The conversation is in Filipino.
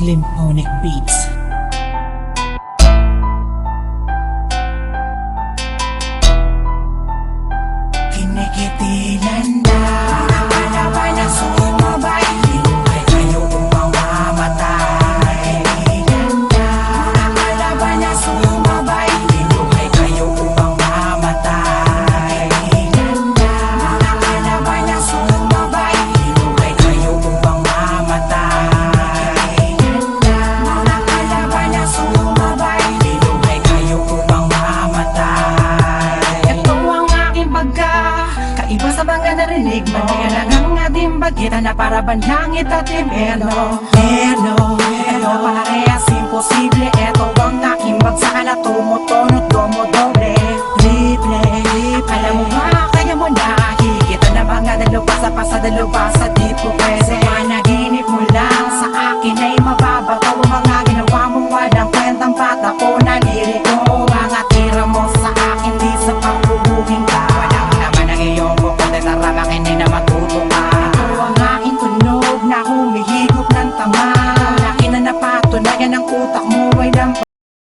Slimponic Beats. Kinikitilan na nakalaban na sumabay, linukay kayo upang mamatay. Kinikitilan na nakalaban na sumabay, linukay kayo upang mamatay. Kinikitilan na nakalaban na sumabay, linukay kayo upang mamatay. Kinikitilan na nakalaban na sumabay, linukay kayo upang mamatay. Ito ang aking pagka kaiba sa mga narinig mo, talagang ating bagita na para langit at impyerno. Pero parehas imposible, eto ang aking bagsakan na tumutunod, dumudoble. Triple, alam mo ba, kaya mo na higit na mga dalubasa pa sa dalubasa, di po pwede. Sa panaginip mo lang, sa akin ay mababato ang mga ginawa mong walang kwentang patapunan.